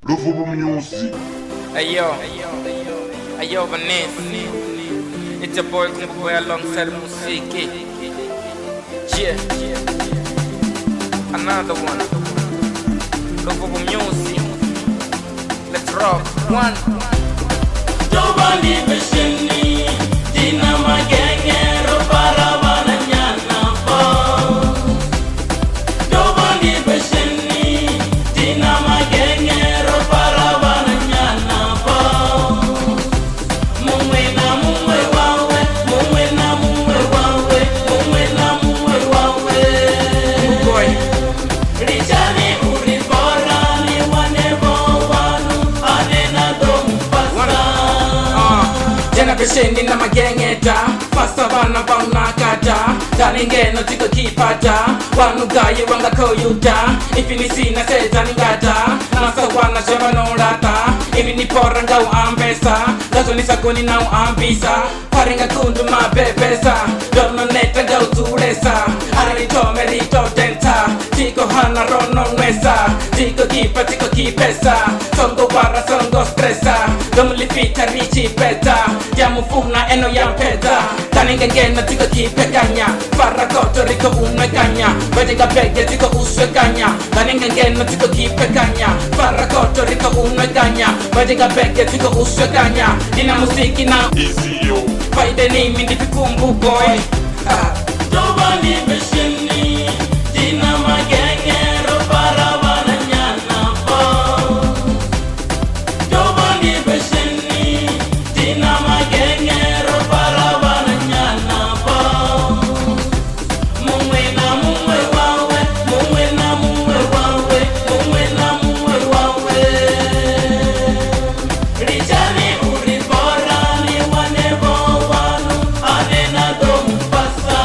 Luvubu Music. Ayo, Vanessa. It's your boy Kumboy alongside Musiki. Yeah, another one. Luvubu Music. Let's rock. One. Jobani besheni, dina magengero para bananyana po. Jobani besheni, dina magengero para bananyana po. Mumwena mumwe wawe, mumwena mumwe wawe, mumwena mumwe wawe. Boy. Rijani uribora ni wanebo wanu, anena domu pasta. Jena besheni na magengeta Fasa bana bauna kata Daningeno tiko kipata Wanugaye wanga koyuta Ifinisi na seza ningata Nasa wana shaba no rata Ini ni pora ngau ambesa Gazo ni sakuni na uambisa Paringa kundu mabebesa Dono neta ngau turesa Arito merito denta Tiko hana rono nwesa Tiko kipa tiko kipesa Songo wara songo stresa Domulifita richi peta Yamufuna eno yampeta Taningengena tiko kipekanya Farakoto riko umekanya Wejega bege tiko uswekanya Taningengena tiko kipekanya Farakoto riko umekanya Wejega bege tiko uswekanya Dina musiki na Easy yo. Faide ni mindi fikumbu boy Jobani besheni, dina magengero para bananyana po. Jobani besheni, dina magengero para bananyana po. Mumwena mumwe wawe, mumwena mumwe wawe, mumwena mumwe wawe. Rijani uribora ni wanebo wanu, anena domu pasa.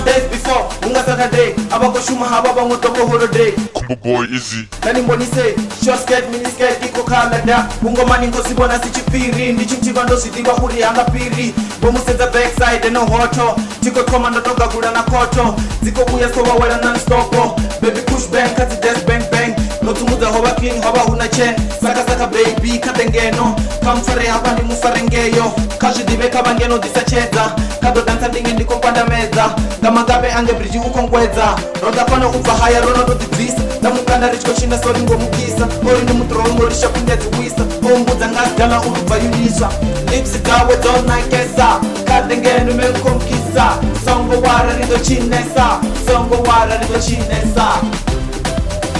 Days before, unga Saturday, abako shuma haba bangu toko holiday. Kumboboy Easy. Nani mboni say, short skirt, mini skirt, iko kalada. Ungo mani ngosi bona si chipiri, ndi chimchiva ndo zidiwa huri hanga piri. Bomu senza backside, no hoto. Tiko koma ndo toga gula na koto. Ziko kuya soba wala non-stopo. Baby push bang, kazi desk bang bang. No tumuza hoba clean, hoba huna chen. Saka saka baby, katengeno. Kamfare haba ndi mufarengeyo. Kaji dibe kabangeno disacheza. Kado dansa ndingi ndiko mpanda meza. Kama gabe ange bridge ukongweza. Roda pano uva haya rono do divisa. Namukanda richko shinda sori ngo mukisa. Ori ndi mutrongo risha kunde ziwisa. Ombuza ngasdala uruva yunisha. Lipsi gawe dona kesa. Katengeno mekomkisa. Songo wara rido chinesa. Songo wara rido chinesa.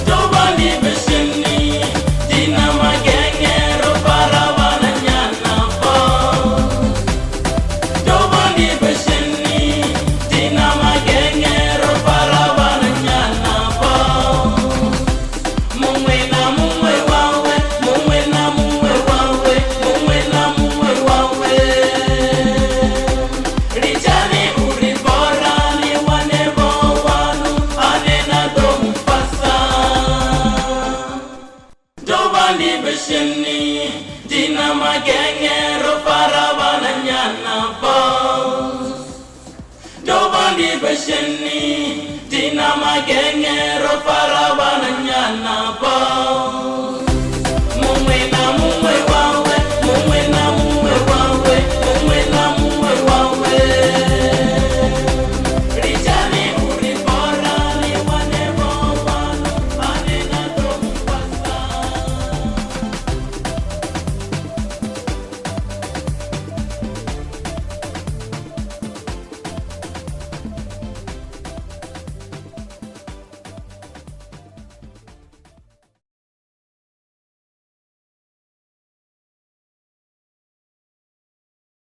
Jobani besheni, dina magengero para bananyana po. Jobani besheni, dina magengero para bananyana po. Mumwena mumwe wawe, mumwena mumwe wawe, mumwena mumwe wawe. Rijani uribora ni wanebo wanu, anena domu pasa. Jobani besheni, dina magengero para bananyana po. Jobani besheni, dina magengero para bananyana po.